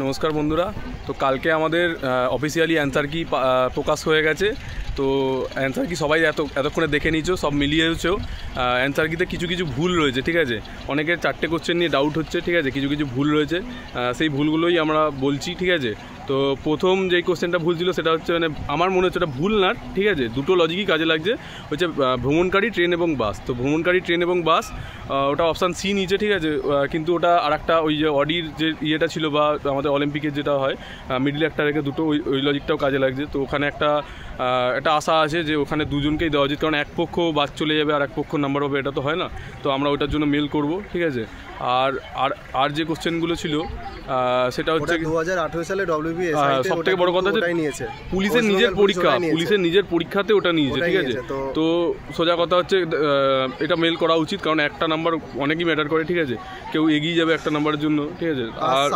নমস্কার বন্ধুরা। তো কালকে আমাদের অফিসিয়ালি অ্যান্সার কি প্রকাশ হয়ে গেছে। তো অ্যান্সার কি সবাই এতক্ষণে দেখে নিয়েছো, সব মিলিয়েছো। অ্যান্সার কিতে কিছু কিছু ভুল রয়েছে, ঠিক আছে। অনেকের 4টে কোশ্চেন নিয়ে ডাউট হচ্ছে, ঠিক আছে। কিছু কিছু ভুল রয়েছে, সেই ভুলগুলোই আমরা বলছি, ঠিক আছে। তো প্রথম যেই কোশ্চেনটা ভুল ছিল সেটা হচ্ছে, মানে আমার মনে হচ্ছে ওটা ভুল না, ঠিক আছে। দুটো লজিকই কাজে লাগছে, হচ্ছে ভ্রমণকারী ট্রেন এবং বাস। তো ভ্রমণকারী ট্রেন এবং বাস ওটা অপশান সি নিচে, ঠিক আছে। কিন্তু ওটা আরেকটা ওই যে অডির যে ইয়েটা ছিল বা আমাদের অলিম্পিকের যেটা হয় মিডলে একটা রেখে দুটো, ওই লজিকটাও কাজে লাগছে। তো ওখানে একটা আশা আছে যে ওখানে দুজনকেই দেওয়া উচিত, কারণ এক পক্ষ বাস চলে যাবে আর এক পক্ষ নাম্বার হবে, এটা তো হয় না। তো আমরা ওটার জন্য মেল করব, ঠিক আছে। আর যে কোশ্চেনগুলো ছিল সেটা হচ্ছে 2018 সালে ডব্লিউবি সবথেকে বড় কথা হচ্ছে পুলিশের নিজের পরীক্ষাতে ওটা নিয়েছে, ঠিক আছে। তো সোজা কথা হচ্ছে এটা মেল করা উচিত, কারণ একটা নাম্বার অনেকই ম্যাটার করে, ঠিক আছে। কেউ এগিয়ে যাবে একটা নাম্বারের জন্য, ঠিক আছে। আর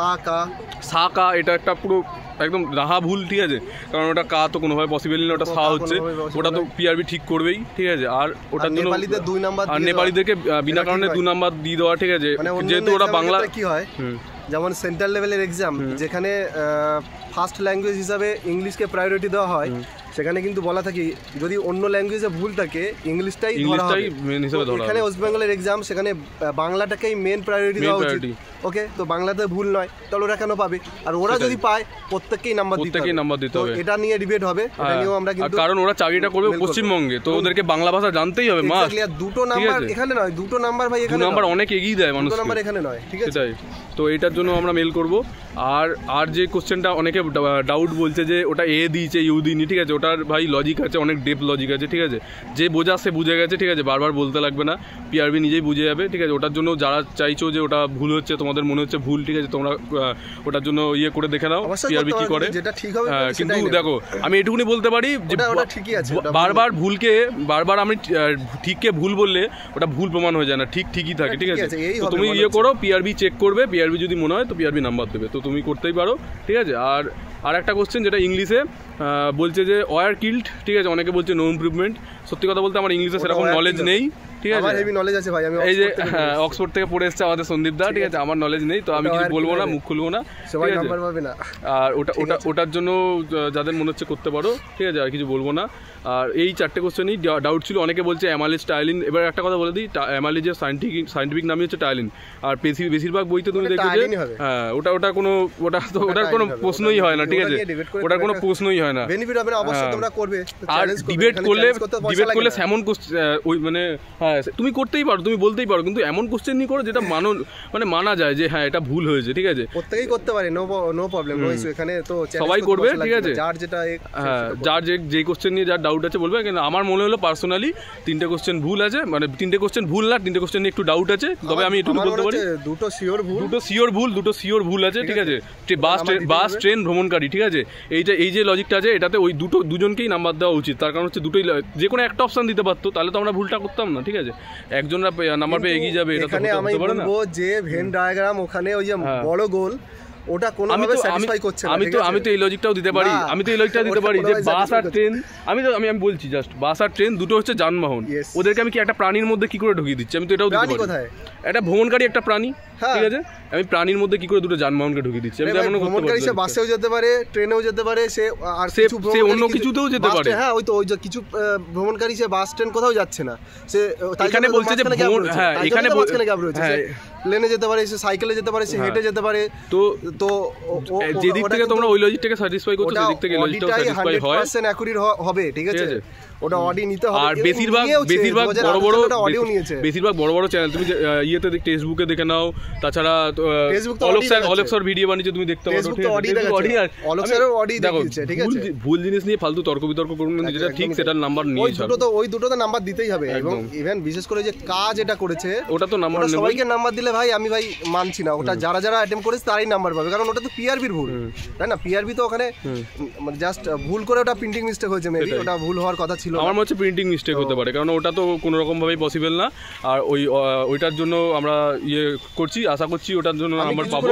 সা এটা একটা পুরো একদম রাহা ভুল, ঠিক আছে। কারণ ওটা কা তো কোনোভাবে পসিবল না, ওটা সা হচ্ছে, ওটা তো পিআরবি ঠিক করবেই, ঠিক আছে। আর ওটার জন্য আর নেপালিদেরকে বিনা কারণে 2 নাম্বার দিয়ে দেওয়া, ঠিক আছে, যেহেতু ওরা বাংলা কি হয়। যেমন সেন্ট্রাল লেভেলের এক্সাম, যেখানে ফার্স্ট ল্যাঙ্গুয়েজ হিসাবে ইংলিশকে প্রায়োরিটি দেওয়া হয়, সেখানে কিন্তু বলা থাকে যদি অন্য ল্যাঙ্গুয়েজে ভুল থাকে ইংলিশটাই মেন হিসেবে ধরা হয়। এখানে ওয়েস্ট বেঙ্গলের এক্সাম, সেখানে বাংলাটাকেই মেন প্রায়োরিটি দেওয়া উচিত। ওকে, তো বাংলাতে ভুল নয়, তাহলে ওরা কেন পাবে? আর ওরা যদি পায় প্রত্যেককেই নাম্বার দিতে হবে। এটা নিয়ে ডিবেট হবে, এটা নিয়েও আমরা কিন্তু, কারণ ওরা চাকরিটা করবে পশ্চিমবঙ্গে, তো ওদেরকে বাংলা ভাষা জানতেই হবে। মাস্ট। দুটো নাম্বার এখানে নয়, দুটো নাম্বার ভাই এখানে নাম্বার অনেক এগিয়ে দেয় মানুষ, দুটো নাম্বার এখানে নয়, ঠিক আছে। সেটাই। তো এটার জন্য আমরা মেল করব। আর যে কোশ্চেনটা অনেকে ডাউট বলছে যে ওটা এ দিয়েছে ইউ দিইনি, ঠিক আছে। ওটার ভাই লজিক আছে, অনেক ডেপ লজিক আছে, ঠিক আছে। যে বোঝা সে বুঝে গেছে, ঠিক আছে, বারবার বলতে লাগবে না, পিআরবি নিজেই বুঝে যাবে, ঠিক আছে। ওটার জন্য যারা চাইছো যে ওটা ভুল হচ্ছে, তোমাদের মনে হচ্ছে ভুল, ঠিক আছে, তোমরা ওটার জন্য ইয়ে করে দেখে নাও পিআরবি কি করে। কিন্তু দেখো, আমি এটুকুনি বলতে পারি যে বারবার আমি ঠিককে ভুল বললে ওটা ভুল প্রমাণ হয়ে যায় না, ঠিকই থাকে, ঠিক আছে। তো তুমি ইয়ে করো, পিআরবি চেক করবে, পিআরবি যদি মনে হয় তো পিআরবি নাম্বার দেবে, তো তুমি করতেই পারো, ঠিক আছে। আর একটা কোশ্চেন যেটা ইংলিশে বলছে যে ওয়ার কিল্ড, ঠিক আছে। অনেকে বলছে নো ইমপ্রুভমেন্ট। সত্যি কথা বলতে আমার ইংলিশে সেরকম নলেজ নেই, ঠিক আছে। হেভি নলেজ আছে ভাই, আমি এই যে অক্সফোর্ড থেকে পড়ে এসেছে আমাদের সন্দীপ দা, ঠিক আছে। আমার নলেজ নেই, তো আমি কিছু বলবো না, মুখ খুলবো না, সবাই নাম্বার পাবে না। আর ওটার জন্য যাদের মনে হচ্ছে করতে পারো, ঠিক আছে, আর কিছু বলবো না। আর এই 4টে কোশ্চেনই ডাউট ছিল। অনেকে বলছে অ্যামালিজ টাইলিন। এবার একটা কথা বলে দিই, অ্যামালিজের সায়েন্টিফিক নামই হচ্ছে টাইলিন। আর বেশিরভাগ বইতে তুমি দেখবে যে হ্যাঁ ওটার কোনো প্রশ্নই হয় না, ঠিক আছে। ওটার কোনো প্রশ্নই হয় না। আর ডিবেট করলে এমন ওই মানে হ্যাঁ তুমি করতেই পারো, তুমি বলতেই পারো, কিন্তু এমন কোশ্চেন নিয়ে করো যেটা মানা যায় যে হ্যাঁ এটা ভুল হয়েছে, ঠিক আছে। প্রত্যেকেই করতে পারে, নো প্রবলেম। এখানে তো সবাই করবে, ঠিক আছে। যার যে কোশ্চেন নিয়ে যার ডাউট আছে বলবে। কিন্তু আমার মনে হলো পার্সোনালি 3টে কোশ্চেন ভুল আছে, মানে 3টে কোশ্চেন ভুল না, 3টে কোশ্চেন নিয়ে একটু ডাউট আছে। তবে আমি একটু বলতে পারি দুটো শিওর ভুল আছে, ঠিক আছে। বাস ট্রেন ভ্রমণকারী, ঠিক আছে। এই যে লজিকটা আছে, এটাতে ওই দুজনকেই নাম্বার দেওয়া উচিত। তার কারণ হচ্ছে দুটোই যে কোনো একটা অপশন দিতে পারতো, তাহলে তো আমরা ভুলটা করতাম না, ঠিক আছে। একজনরা নাম্বার পেয়ে এগিয়ে যাবে, এটা তো হতে পারে না। যে ভেন ডায়াগ্রাম ওখানে ওই যে বড় গোল, ওটা কোনোভাবে স্যাটিসফাই করছে না। আমি তো এই লজিকটাও দিতে পারি, যে বাস আর ট্রেন, আমি বলছি জাস্ট বাস আর ট্রেন দুটো হচ্ছে যানবাহন। ওদেরকে আমি কি একটা প্রাণীর মধ্যে কি করে ঢুকিয়ে দিচ্ছি? আমি তো এটাও দিতে পারি, এটা ভ্রমণকারী একটা প্রাণী, ঠিক আছে। আমি প্রাণীর মধ্যে কি করে দুটো যানবাহনকে ঢুকিয়ে দিচ্ছি? আমি যেমন ভ্রমণকারী সে বাসেও যেতে পারে, ট্রেনেও যেতে পারে, সে অন্য কিছুতেও যেতে পারে। হ্যাঁ, ওই তো ওই যে কিছু ভ্রমণকারী সে বাস ট্রেন কোথাও যাচ্ছে না, সে এখানে বলছে যে হ্যাঁ এখানে প্লেনে যেতে পারে, সে সাইকেলে যেতে পারে, সে হেঁটে যেতে পারে। তো যেদিক থেকে তোমরা ওই লজিকটাকে স্যাটিসফাই করছো, সেদিক থেকে লজিকটাও স্যাটিসফাই হয়, 100% অ্যাকুরেট হবে, ঠিক আছে। ওটা অডি নিতে হবে। আর বেশিরভাগ বড় বড় চ্যানেল তুমি ইয়েতে ফেসবুকে দেখে নাও, তাছাড়া অলোক স্যার ভিডিও বানিয়েছে, তুমি দেখতে পারো, ঠিক আছে। ভুল জিনিস নিয়ে ফালতু তর্ক বিতর্ক করুন না, যেটা ঠিক সেটার নাম্বার নিয়ে ওই দুটোতে নাম্বার দিতেই হবে। এবং ইভেন বিশেষ করে যে কাজ এটা করেছে, ওটা তো নাম্বার সবাইকে নাম্বার দিলে ভাই আমি মানছি না। ওটা যারা অ্যাটেম্প করেছে তারাই নাম্বার পাবে, কারণ ওটা তো পিআরবির ভুল, তাই না? পিআরবি তো ওখানে জাস্ট ভুল করে, ওটা প্রিন্টিং মিস্টেক হয়েছে, মেবি ওটা ভুল হওয়ার কথা ছিল। আমার মনে হচ্ছে প্রিন্টিং মিস্টেক হতে পারে, কারণ ওটা তো কোনো রকমভাবেই পসিবল না। আর ওইটার জন্য আমরা ইয়ে করছি, আশা করছি ওটার জন্য নাম্বার পাবো।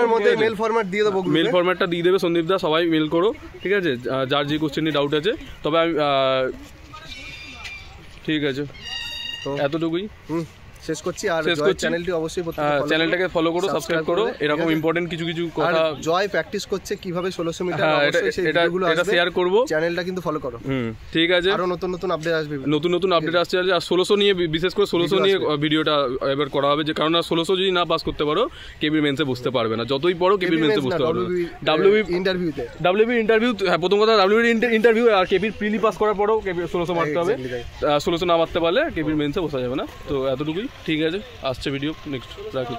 মেল ফরম্যাট দিয়ে দেবো, মেল ফরম্যাটটা দিয়ে দেবে সন্দীপ দা, সবাই মেল করো, ঠিক আছে, যার যে কোশ্চেন নিয়ে ডাউট আছে। তবে আমি ঠিক আছে, তো এতটুকুই। শেষ করছি। আর শেষ জয় করছি। চ্যানেলটি অবশ্যই চ্যানেলটাকে ফলো করো, সাবস্ক্রাইব করো, এরকম ঠিক আছে? ইম্পর্টেন্ট কিছু কিছু আর কথা জয় প্র্যাকটিস করছে কিভাবে 1600 মিটার, হ্যাঁ অবশ্যই সেই এটা ভিডিওগুলো এটা আসবে, শেয়ার করবো। চ্যানেলটা কিন্তু ফলো করো। ঠিক আছে, আরো নতুন নতুন আপডেট আসবে, নতুন নতুন আপডেট আসছে। আর 1600 নিয়ে, বিশেষ করে 1600 নিয়ে ভিডিওটা এবার করা হবে, যে কারণ 1600 যদি না পাস করতে পারো কেবির মেন্সে বুঝতে পারবে না, যতই পড়ো কেবির মেন্সে বুঝতে পারবে না। ইন্টারভিউতে ডাব্লিউবি ইন্টারভিউ, হ্যাঁ প্রথম কথা ডাব্লিউবি ইন্টারভিউ, আর কেবির প্রিলি পাস করার পরেও কেবি 1600 মারতে হবে। 1600 না মারতে পারলে কেবির মেন্সে বসা যাবে না। তো এতটুকুই, ঠিক আছে, আসছে ভিডিও নেক্সট, রাখি।